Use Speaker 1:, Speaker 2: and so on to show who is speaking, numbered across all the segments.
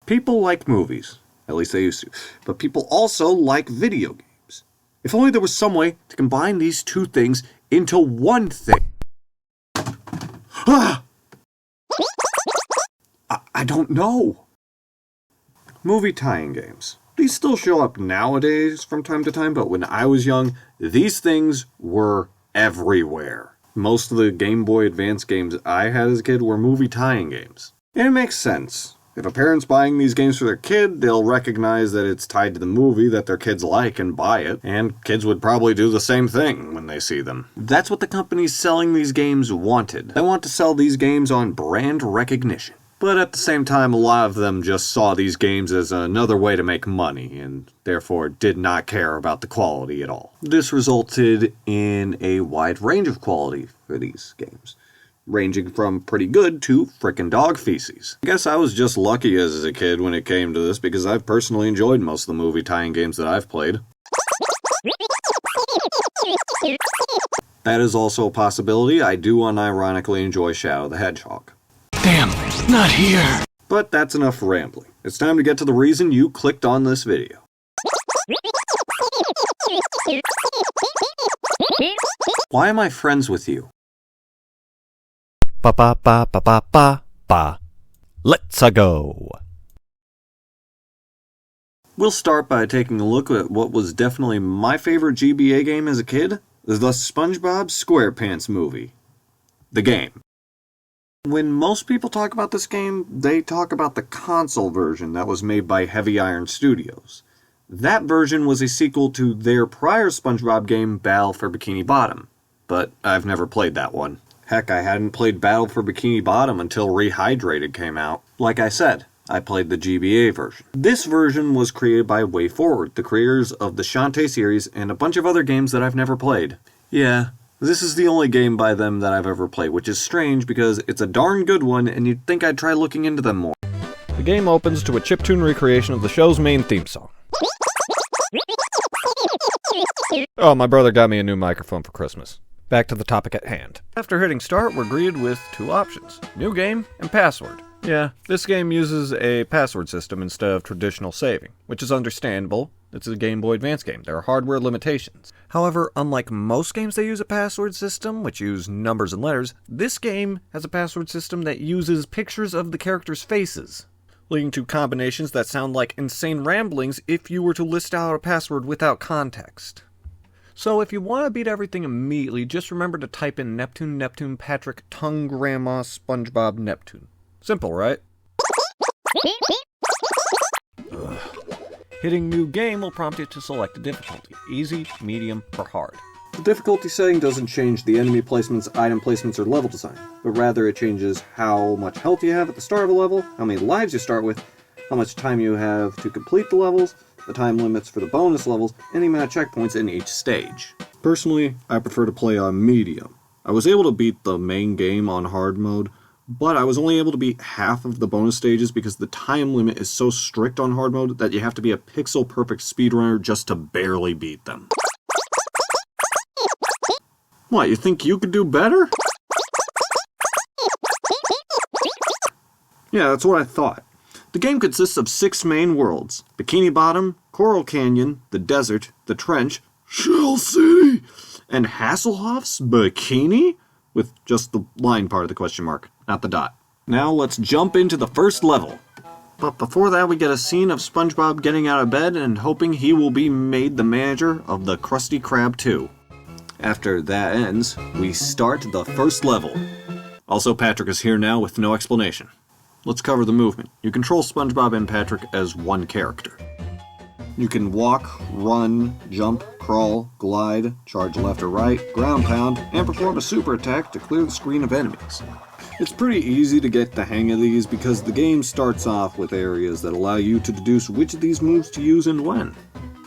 Speaker 1: People like movies. At least they used to. But people also like video games. If only there was some way to combine these two things into one thing. Ah! I don't know. Movie tie-in games. These still show up nowadays from time to time, but when I was young, these things were everywhere. Most of the Game Boy Advance games I had as a kid were movie tie-in games. And it makes sense. If a parent's buying these games for their kid, they'll recognize that it's tied to the movie that their kids like and buy it, and kids would probably do the same thing when they see them. That's what the companies selling these games wanted. They want to sell these games on brand recognition. But at the same time, a lot of them just saw these games as another way to make money, and therefore did not care about the quality at all. This resulted in a wide range of quality for these games, ranging from pretty good to frickin' dog feces. I guess I was just lucky as a kid when it came to this, because I've personally enjoyed most of the movie tie-in games that I've played. That is also a possibility. I do unironically enjoy Shadow the Hedgehog.
Speaker 2: Damn, not here.
Speaker 1: But that's enough rambling. It's time to get to the reason you clicked on this video. Why am I friends with you?
Speaker 2: Ba ba ba ba ba ba ba. Let's-a go.
Speaker 1: We'll start by taking a look at what was definitely my favorite GBA game as a kid, the SpongeBob SquarePants movie. The game. When most people talk about this game, they talk about the console version that was made by Heavy Iron Studios. That version was a sequel to their prior SpongeBob game, Battle for Bikini Bottom, but I've never played that one. Heck, I hadn't played Battle for Bikini Bottom until Rehydrated came out. Like I said, I played the GBA version. This version was created by WayForward, the creators of the Shantae series and a bunch of other games that I've never played. Yeah, this is the only game by them that I've ever played, which is strange because it's a darn good one and you'd think I'd try looking into them more.
Speaker 2: The game opens to a chiptune recreation of the show's main theme song. Oh, my brother got me a new microphone for Christmas. Back to the topic at hand. After hitting start, we're greeted with two options: new game and password. Yeah, this game uses a password system instead of traditional saving, which is understandable. It's a Game Boy Advance game. There are hardware limitations. However, unlike most games that use a password system, which use numbers and letters, this game has a password system that uses pictures of the characters' faces, leading to combinations that sound like insane ramblings if you were to list out a password without context. So if you want to beat everything immediately, just remember to type in Neptune, Neptune, Patrick, Tongue, Grandma, SpongeBob, Neptune. Simple, right? Ugh. Hitting new game will prompt you to select a difficulty: easy, medium, or hard.
Speaker 1: The difficulty setting doesn't change the enemy placements, item placements, or level design, but rather it changes how much health you have at the start of a level, how many lives you start with, how much time you have to complete the levels, the time limits for the bonus levels, and the amount of checkpoints in each stage. Personally, I prefer to play on medium. I was able to beat the main game on hard mode, but I was only able to beat half of the bonus stages because the time limit is so strict on hard mode that you have to be a pixel-perfect speedrunner just to barely beat them. What, you think you could do better? Yeah, that's what I thought. The game consists of 6 main worlds: Bikini Bottom, Coral Canyon, the Desert, the Trench, Shell City, and Hasselhoff's Bikini? With just the line part of the question mark, not the dot. Now let's jump into the first level. But before that, we get a scene of SpongeBob getting out of bed and hoping he will be made the manager of the Krusty Krab 2. After that ends, we start the first level. Also, Patrick is here now with no explanation. Let's cover the movement. You control SpongeBob and Patrick as one character. You can walk, run, jump, crawl, glide, charge left or right, ground pound, and perform a super attack to clear the screen of enemies. It's pretty easy to get the hang of these because the game starts off with areas that allow you to deduce which of these moves to use and when.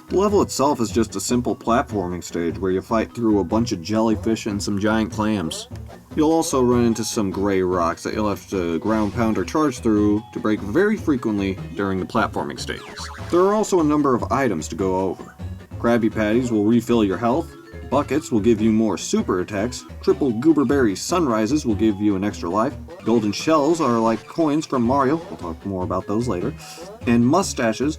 Speaker 1: The level itself is just a simple platforming stage where you fight through a bunch of jellyfish and some giant clams. You'll also run into some gray rocks that you'll have to ground pound or charge through to break very frequently during the platforming stages. There are also a number of items to go over. Krabby Patties will refill your health, buckets will give you more super attacks, triple Goober Berry Sunrises will give you an extra life, Golden shells are like coins from Mario, we'll talk more about those later, and mustaches,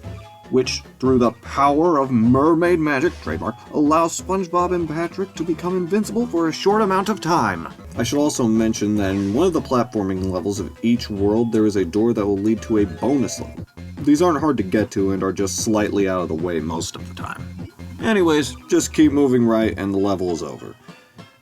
Speaker 1: which, through the power of mermaid magic, trademark, allow SpongeBob and Patrick to become invincible for a short amount of time. I should also mention that in one of the platforming levels of each world, there is a door that will lead to a bonus level. These aren't hard to get to and are just slightly out of the way most of the time. Anyways, just keep moving right and the level is over.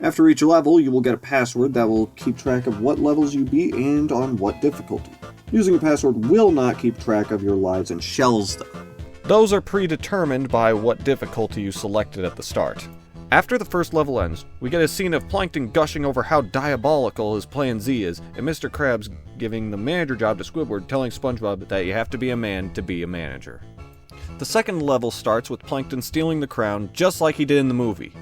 Speaker 1: After each level, you will get a password that will keep track of what levels you beat and on what difficulty. Using a password will not keep track of your lives and shells, though.
Speaker 2: Those are predetermined by what difficulty you selected at the start. After the first level ends, we get a scene of Plankton gushing over how diabolical his Plan Z is, and Mr. Krabs giving the manager job to Squidward, telling SpongeBob that you have to be a man to be a manager. The second level starts with Plankton stealing the crown, just like he did in the movie.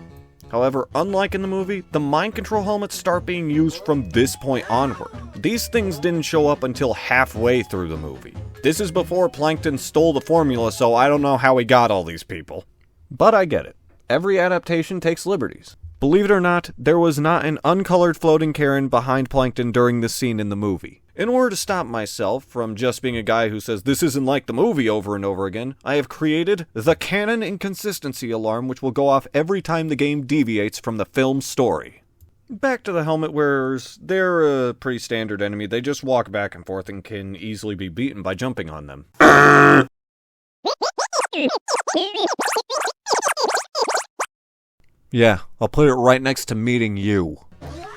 Speaker 2: However, unlike in the movie, the mind control helmets start being used from this point onward. These things didn't show up until halfway through the movie. This is before Plankton stole the formula, so I don't know how he got all these people. But I get it. Every adaptation takes liberties. Believe it or not, there was not an uncolored floating Karen behind Plankton during this scene in the movie. In order to stop myself from just being a guy who says this isn't like the movie over and over again, I have created the canon inconsistency alarm, which will go off every time the game deviates from the film's story. Back to the helmet wearers, they're a pretty standard enemy. They just walk back and forth and can easily be beaten by jumping on them. Yeah, I'll put it right next to meeting you.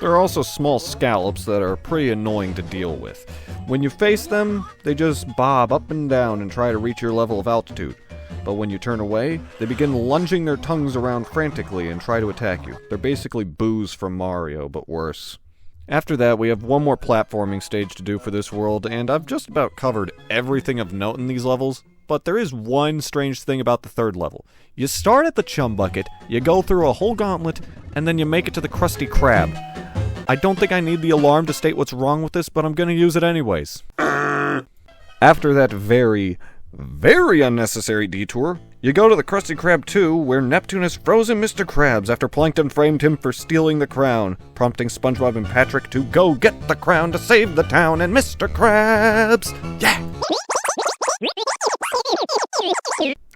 Speaker 2: There are also small scallops that are pretty annoying to deal with. When you face them, they just bob up and down and try to reach your level of altitude. But when you turn away, they begin lunging their tongues around frantically and try to attack you. They're basically Boos from Mario, but worse. After that, we have one more platforming stage to do for this world, and I've just about covered everything of note in these levels. But there is one strange thing about the third level. You start at the Chum Bucket, you go through a whole gauntlet, and then you make it to the Krusty Krab. I don't think I need the alarm to state what's wrong with this, but I'm gonna use it anyways. After that very unnecessary detour, you go to the Krusty Krab 2, where Neptune has frozen Mr. Krabs after Plankton framed him for stealing the crown, prompting SpongeBob and Patrick to go get the crown to save the town and Mr. Krabs! Yeah!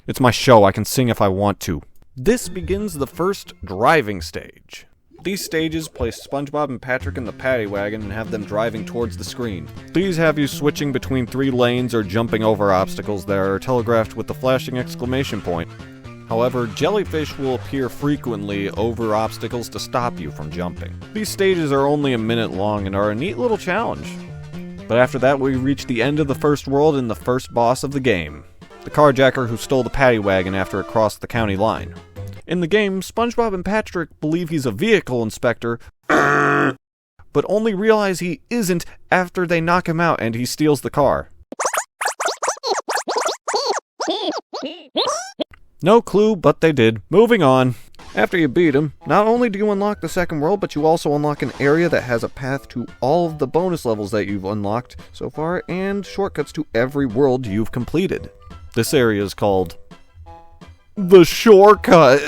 Speaker 2: It's my show, I can sing if I want to. This begins the first driving stage. These stages place SpongeBob and Patrick in the paddy wagon and have them driving towards the screen. These have you switching between 3 lanes or jumping over obstacles that are telegraphed with the flashing exclamation point. However, jellyfish will appear frequently over obstacles to stop you from jumping. These stages are only a minute long and are a neat little challenge. But after that, we reach the end of the first world and the first boss of the game. The carjacker who stole the paddy wagon after it crossed the county line. In the game, SpongeBob and Patrick believe he's a vehicle inspector, but only realize he isn't after they knock him out and he steals the car. No clue, but they did. Moving on. After you beat him, not only do you unlock the second world, but you also unlock an area that has a path to all of the bonus levels that you've unlocked so far, and shortcuts to every world you've completed. This area is called the Shortcut.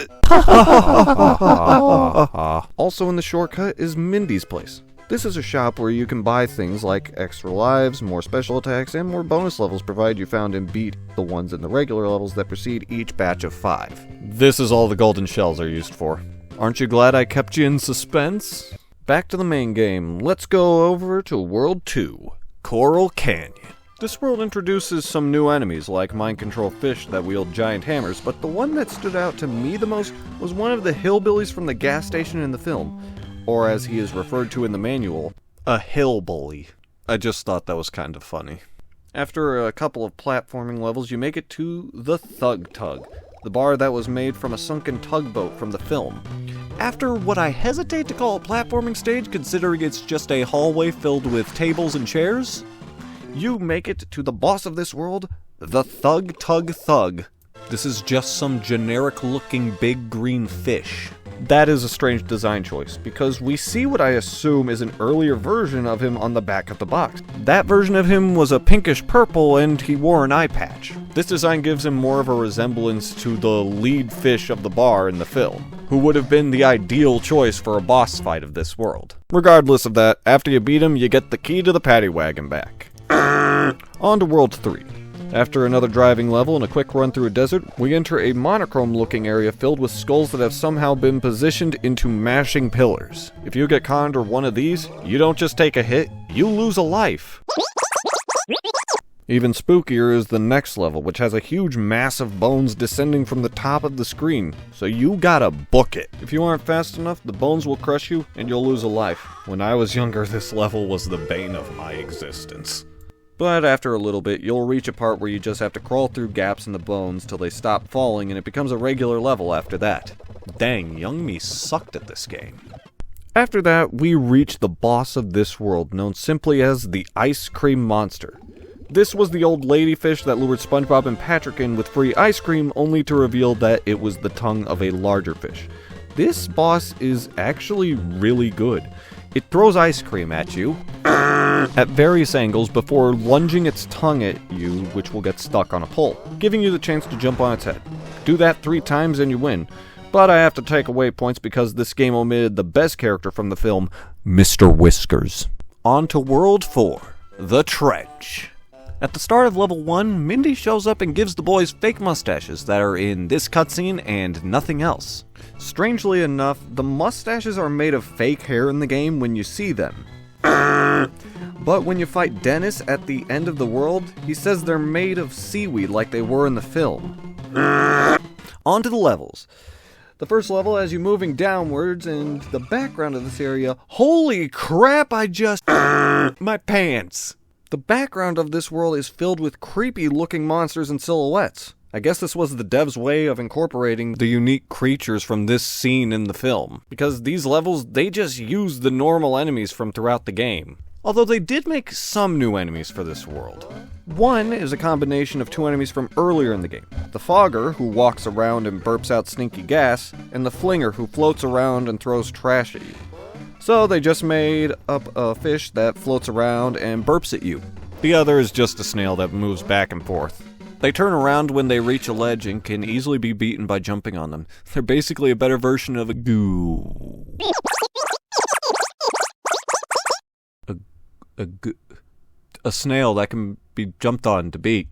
Speaker 2: Also in the Shortcut is Mindy's Place. This is a shop where you can buy things like extra lives, more special attacks, and more bonus levels provided you found and beat the ones in the regular levels that precede each batch of 5. This is all the golden shells are used for. Aren't you glad I kept you in suspense? Back to the main game. Let's go over to World 2, Coral Canyon. This world introduces some new enemies, like mind control fish that wield giant hammers, but the one that stood out to me the most was one of the hillbillies from the gas station in the film, or as he is referred to in the manual, a hillbilly. I just thought that was kind of funny. After a couple of platforming levels, you make it to the Thug Tug, the bar that was made from a sunken tugboat from the film. After what I hesitate to call a platforming stage, considering it's just a hallway filled with tables and chairs, you make it to the boss of this world, the Thug Tug Thug. This is just some generic-looking big green fish. That is a strange design choice, because we see what I assume is an earlier version of him on the back of the box. That version of him was a pinkish purple and he wore an eye patch. This design gives him more of a resemblance to the lead fish of the bar in the film, who would have been the ideal choice for a boss fight of this world. Regardless of that, after you beat him, you get the key to the paddy wagon back. On to World 3. After another driving level and a quick run through a desert, we enter a monochrome-looking area filled with skulls that have somehow been positioned into mashing pillars. If you get conned or one of these, you don't just take a hit, you lose a life. Even spookier is the next level, which has a huge mass of bones descending from the top of the screen, so you gotta book it. If you aren't fast enough, the bones will crush you and you'll lose a life. When I was younger, this level was the bane of my existence. But after a little bit, you'll reach a part where you just have to crawl through gaps in the bones till they stop falling, and it becomes a regular level after that. Dang, young me sucked at this game. After that, we reach the boss of this world, known simply as the Ice Cream Monster. This was the old ladyfish that lured SpongeBob and Patrick in with free ice cream, only to reveal that it was the tongue of a larger fish. This boss is actually really good. It throws ice cream at you at various angles before lunging its tongue at you, which will get stuck on a pole, giving you the chance to jump on its head. Do that 3 times and you win. But I have to take away points because this game omitted the best character from the film, Mr. Whiskers. On to World 4, The Trench. At the start of level 1, Mindy shows up and gives the boys fake mustaches that are in this cutscene and nothing else. Strangely enough, the mustaches are made of fake hair in the game when you see them. But when you fight Dennis at the end of the world, he says they're made of seaweed like they were in the film. On to the levels. The first level has you moving downwards, and the background of this area... Holy crap, I just... my pants! The background of this world is filled with creepy-looking monsters and silhouettes. I guess this was the devs' way of incorporating the unique creatures from this scene in the film, because these levels, they just use the normal enemies from throughout the game. Although they did make some new enemies for this world. One is a combination of 2 enemies from earlier in the game. The Fogger, who walks around and burps out stinky gas, and the Flinger, who floats around and throws trash at you. So they just made up a fish that floats around and burps at you. The other is just a snail that moves back and forth. They turn around when they reach a ledge and can easily be beaten by jumping on them. They're basically a better version of a goo. A snail that can be jumped on to beat.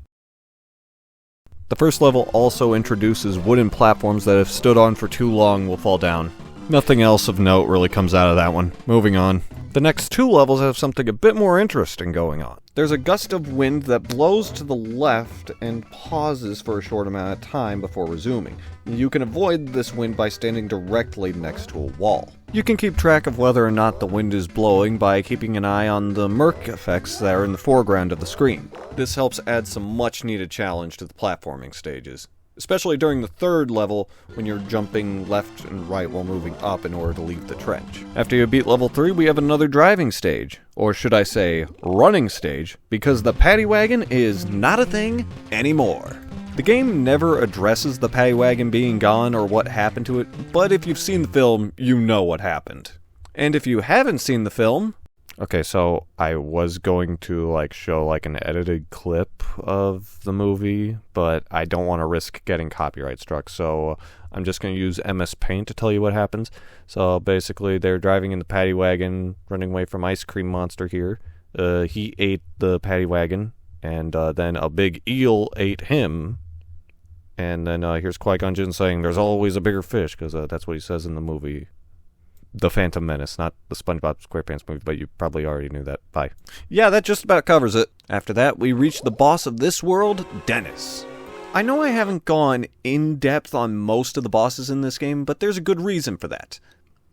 Speaker 2: The first level also introduces wooden platforms that if stood on for too long will fall down. Nothing else of note really comes out of that one. Moving on. The next 2 levels have something a bit more interesting going on. There's a gust of wind that blows to the left and pauses for a short amount of time before resuming. You can avoid this wind by standing directly next to a wall. You can keep track of whether or not the wind is blowing by keeping an eye on the murk effects that are in the foreground of the screen. This helps add some much needed challenge to the platforming stages. Especially during the 3rd level, when you're jumping left and right while moving up in order to leave the trench. After you beat level 3, we have another driving stage. Or should I say, running stage, because the paddy wagon is not a thing anymore. The game never addresses the paddy wagon being gone or what happened to it, but if you've seen the film, you know what happened. And if you haven't seen the film... Okay, so I was going to show an edited clip of the movie, but I don't want to risk getting copyright struck, so I'm just going to use MS Paint to tell you what happens. So basically, they're driving in the paddy wagon, running away from Ice Cream Monster here. He ate the paddy wagon, and then a big eel ate him. And then here's Qui-Gon Jinn saying, "There's always a bigger fish," because that's what he says in the movie. The Phantom Menace, not the SpongeBob SquarePants movie, but you probably already knew that. Bye. Yeah, that just about covers it. After that, we reach the boss of this world, Dennis. I know I haven't gone in-depth on most of the bosses in this game, but there's a good reason for that.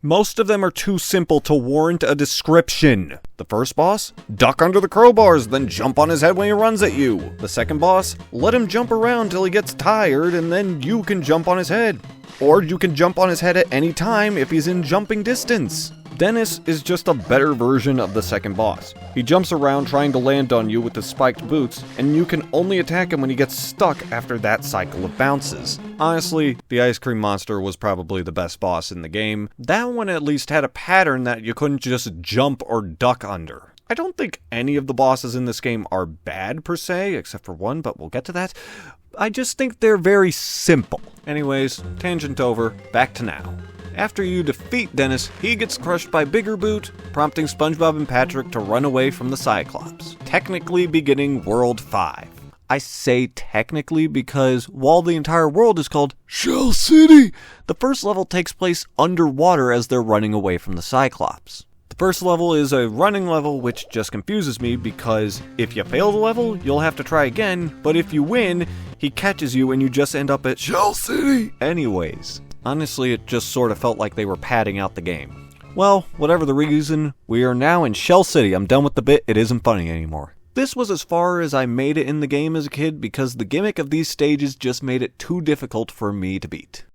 Speaker 2: Most of them are too simple to warrant a description. The first boss? Duck under the crowbars, then jump on his head when he runs at you. The second boss? Let him jump around till he gets tired, and then you can jump on his head. Or you can jump on his head at any time if he's in jumping distance. Dennis is just a better version of the second boss. He jumps around trying to land on you with his spiked boots, and you can only attack him when he gets stuck after that cycle of bounces. Honestly, the ice cream monster was probably the best boss in the game. That one at least had a pattern that you couldn't just jump or duck under. I don't think any of the bosses in this game are bad per se, except for one, but we'll get to that. I just think they're very simple. Anyways, tangent over, back to now. After you defeat Dennis, he gets crushed by Bigger Boot, prompting SpongeBob and Patrick to run away from the Cyclops, technically beginning World 5. I say technically because while the entire world is called Shell City, the first level takes place underwater as they're running away from the Cyclops. The first level is a running level, which just confuses me because if you fail the level, you'll have to try again, but if you win, he catches you and you just end up at Shell City anyways. Honestly, it just sort of felt like they were padding out the game. Well, whatever the reason, we are now in Shell City. I'm done with the bit, it isn't funny anymore. This was as far as I made it in the game as a kid because the gimmick of these stages just made it too difficult for me to beat.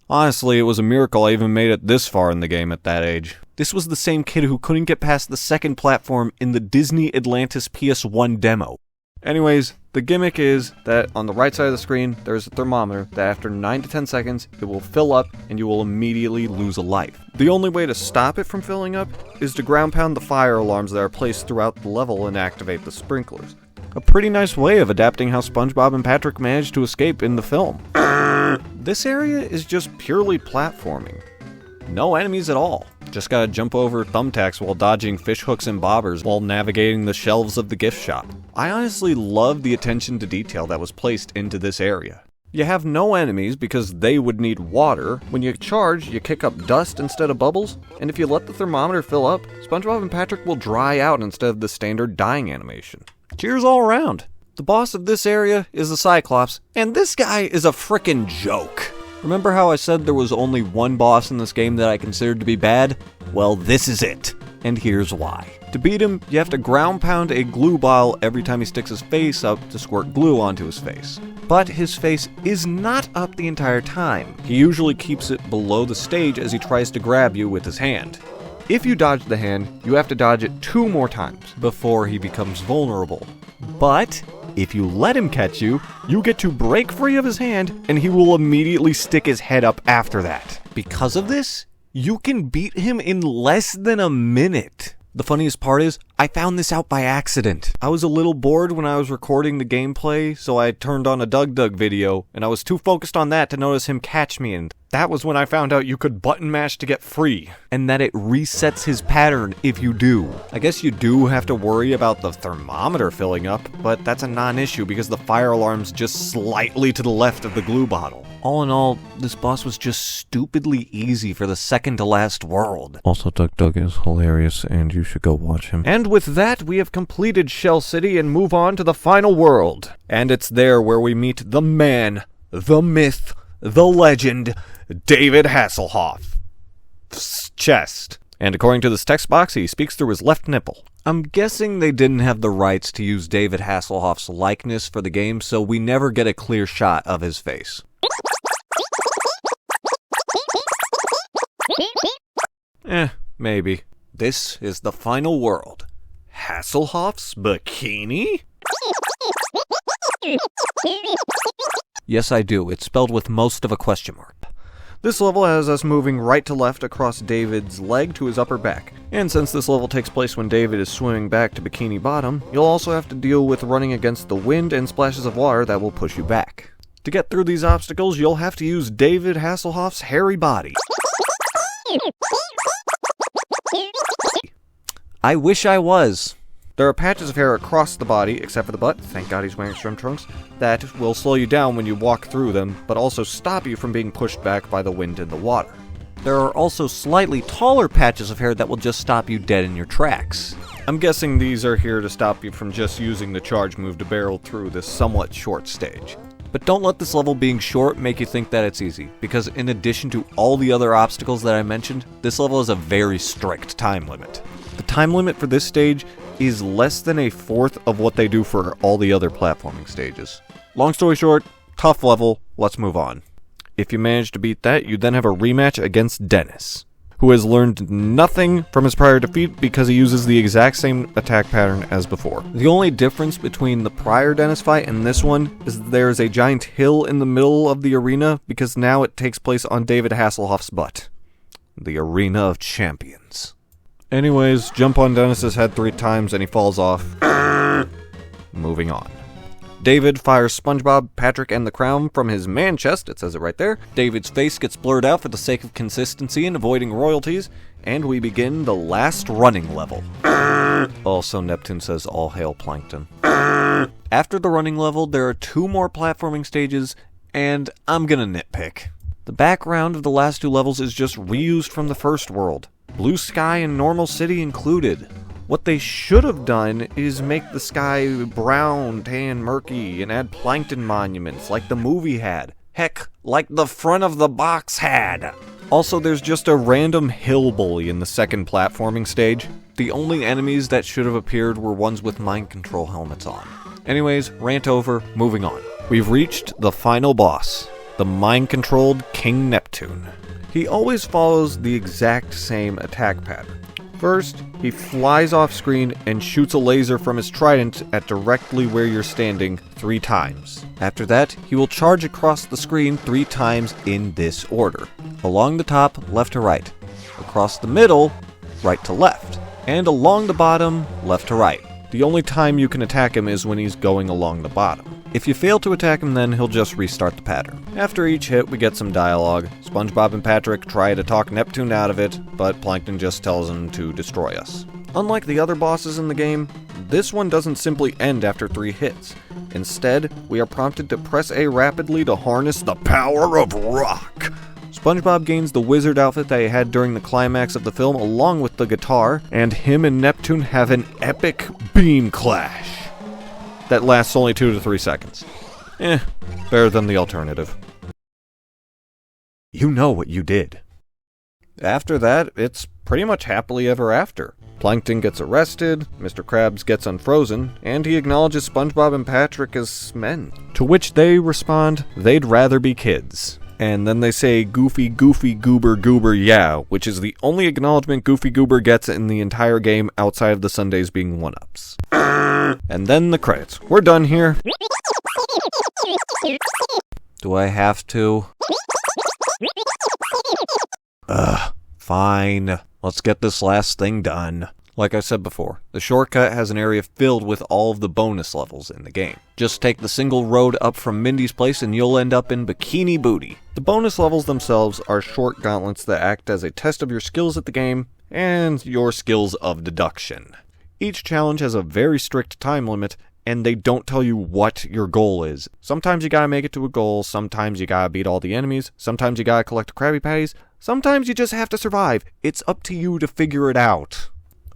Speaker 2: Honestly, it was a miracle I even made it this far in the game at that age. This was the same kid who couldn't get past the second platform in the Disney Atlantis PS1 demo. Anyways, the gimmick is that on the right side of the screen, there's a thermometer that after 9 to 10 seconds, it will fill up and you will immediately lose a life. The only way to stop it from filling up is to ground pound the fire alarms that are placed throughout the level and activate the sprinklers. A pretty nice way of adapting how SpongeBob and Patrick managed to escape in the film. This area is just purely platforming. No enemies at all. Just gotta jump over thumbtacks while dodging fish hooks and bobbers while navigating the shelves of the gift shop. I honestly love the attention to detail that was placed into this area. You have no enemies because they would need water. When you charge, you kick up dust instead of bubbles. And if you let the thermometer fill up, SpongeBob and Patrick will dry out instead of the standard dying animation. Cheers all around. The boss of this area is the Cyclops, and this guy is a frickin' joke. Remember how I said there was only one boss in this game that I considered to be bad? Well, this is it. And here's why. To beat him, you have to ground pound a glue ball every time he sticks his face up to squirt glue onto his face. But his face is not up the entire time. He usually keeps it below the stage as he tries to grab you with his hand. If you dodge the hand, you have to dodge it 2 more times before he becomes vulnerable. But if you let him catch you, you get to break free of his hand and he will immediately stick his head up after that. Because of this, you can beat him in less than a minute. The funniest part is, I found this out by accident. I was a little bored when I was recording the gameplay, so I turned on a Doug video, and I was too focused on that to notice him catch me, and that was when I found out you could button mash to get free, and that it resets his pattern if you do. I guess you do have to worry about the thermometer filling up, but that's a non-issue because the fire alarm's just slightly to the left of the glue bottle. All in all, this boss was just stupidly easy for the second to last world. Also, Doug is hilarious, and you should go watch him. And with that, we have completed Shell City and move on to the final world. And it's there where we meet the man, the myth, the legend, David Hasselhoff's chest. And according to this text box, he speaks through his left nipple. I'm guessing they didn't have the rights to use David Hasselhoff's likeness for the game, so we never get a clear shot of his face. Maybe. This is the final world. Hasselhoff's bikini? Yes, I do. It's spelled with most of a question mark. This level has us moving right to left across David's leg to his upper back. And since this level takes place when David is swimming back to Bikini Bottom, you'll also have to deal with running against the wind and splashes of water that will push you back. To get through these obstacles, you'll have to use David Hasselhoff's hairy body. I wish I was. There are patches of hair across the body, except for the butt, thank God he's wearing shrimp trunks, that will slow you down when you walk through them, but also stop you from being pushed back by the wind and the water. There are also slightly taller patches of hair that will just stop you dead in your tracks. I'm guessing these are here to stop you from just using the charge move to barrel through this somewhat short stage. But don't let this level being short make you think that it's easy, because in addition to all the other obstacles that I mentioned, this level has a very strict time limit. The time limit for this stage is less than 1/4 of what they do for all the other platforming stages. Long story short, tough level, let's move on. If you manage to beat that, you then have a rematch against Dennis, who has learned nothing from his prior defeat because he uses the exact same attack pattern as before. The only difference between the prior Dennis fight and this one is there's a giant hill in the middle of the arena because now it takes place on David Hasselhoff's butt. The Arena of Champions. Anyways, jump on Dennis's head 3 times and he falls off. Moving on. David fires SpongeBob, Patrick, and the crown from his man chest, it says it right there. David's face gets blurred out for the sake of consistency and avoiding royalties, and we begin the last running level. Also, Neptune says all hail Plankton. After the running level, there are 2 more platforming stages, and I'm gonna nitpick. The background of the last 2 levels is just reused from the first world. Blue sky and normal city included. What they should have done is make the sky brown, tan, murky, and add plankton monuments like the movie had. Heck, like the front of the box had. Also, there's just a random hillbilly in the second platforming stage. The only enemies that should have appeared were ones with mind control helmets on. Anyways, rant over, moving on. We've reached the final boss, the mind-controlled King Neptune. He always follows the exact same attack pattern. First, he flies off screen and shoots a laser from his trident at directly where you're standing 3 times. After that, he will charge across the screen 3 times in this order. Along the top, left to right. Across the middle, right to left. And along the bottom, left to right. The only time you can attack him is when he's going along the bottom. If you fail to attack him, then he'll just restart the pattern. After each hit, we get some dialogue. SpongeBob and Patrick try to talk Neptune out of it, but Plankton just tells him to destroy us. Unlike the other bosses in the game, this one doesn't simply end after 3 hits. Instead, we are prompted to press A rapidly to harness the power of rock. SpongeBob gains the wizard outfit that he had during the climax of the film along with the guitar, and him and Neptune have an epic beam clash that lasts only 2 to 3 seconds. Better than the alternative. You know what you did. After that, it's pretty much happily ever after. Plankton gets arrested, Mr. Krabs gets unfrozen, and he acknowledges SpongeBob and Patrick as men. To which they respond, they'd rather be kids. And then they say Goofy, Goofy, Goober, Goober, yeah, which is the only acknowledgement Goofy Goober gets in the entire game outside of the Sundays being 1-ups. And then the credits. We're done here. Do I have to? Fine. Let's get this last thing done. Like I said before, the shortcut has an area filled with all of the bonus levels in the game. Just take the single road up from Mindy's place and you'll end up in Bikini Booty. The bonus levels themselves are short gauntlets that act as a test of your skills at the game and your skills of deduction. Each challenge has a very strict time limit, and they don't tell you what your goal is. Sometimes you gotta make it to a goal, sometimes you gotta beat all the enemies, sometimes you gotta collect Krabby Patties, sometimes you just have to survive. It's up to you to figure it out.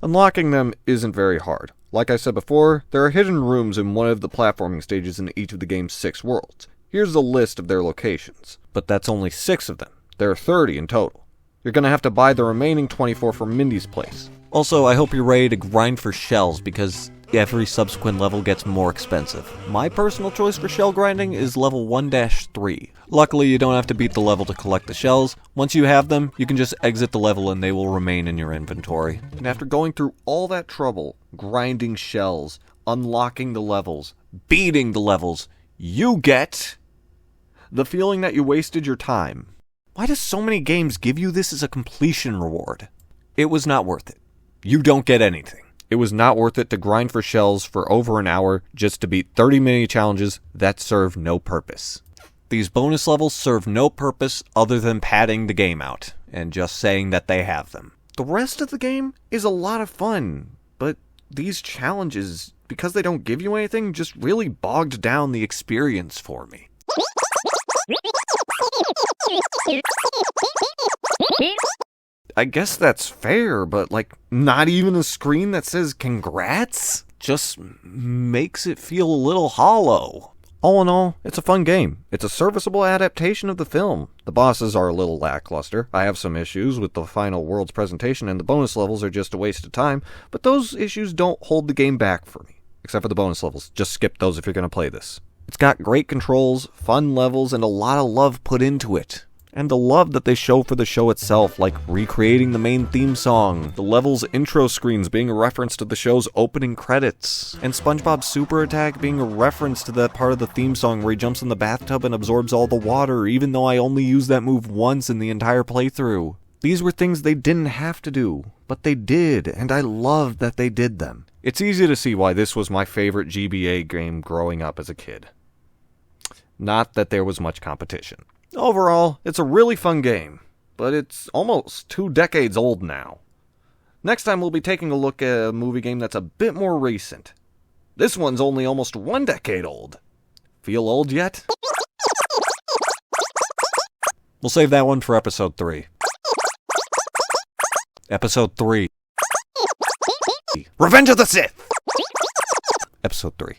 Speaker 2: Unlocking them isn't very hard. Like I said before, there are hidden rooms in one of the platforming stages in each of the game's 6 worlds. Here's a list of their locations. But that's only 6 of them. There are 30 in total. You're gonna have to buy the remaining 24 from Mindy's place. Also, I hope you're ready to grind for shells, because every subsequent level gets more expensive. My personal choice for shell grinding is level 1-3. Luckily, you don't have to beat the level to collect the shells. Once you have them, you can just exit the level and they will remain in your inventory. And after going through all that trouble, grinding shells, unlocking the levels, beating the levels, you get the feeling that you wasted your time. Why do so many games give you this as a completion reward? It was not worth it. You don't get anything. It was not worth it to grind for shells for over an hour just to beat 30 mini challenges that serve no purpose. These bonus levels serve no purpose other than padding the game out and just saying that they have them. The rest of the game is a lot of fun, but these challenges, because they don't give you anything, just really bogged down the experience for me. I guess that's fair, but not even a screen that says congrats? Just makes it feel a little hollow. All in all, it's a fun game. It's a serviceable adaptation of the film. The bosses are a little lackluster. I have some issues with the final world's presentation, and the bonus levels are just a waste of time, but those issues don't hold the game back for me. Except for the bonus levels. Just skip those if you're going to play this. It's got great controls, fun levels, and a lot of love put into it. And the love that they show for the show itself, like recreating the main theme song, the level's intro screens being a reference to the show's opening credits, and SpongeBob's super attack being a reference to that part of the theme song where he jumps in the bathtub and absorbs all the water, even though I only used that move once in the entire playthrough. These were things they didn't have to do, but they did, and I loved that they did them. It's easy to see why this was my favorite GBA game growing up as a kid. Not that there was much competition. Overall, it's a really fun game, but it's almost 2 decades old now. Next time we'll be taking a look at a movie game that's a bit more recent. This one's only almost 1 decade old. Feel old yet? We'll save that one for episode 3. Episode 3. Revenge of the Sith! Episode 3.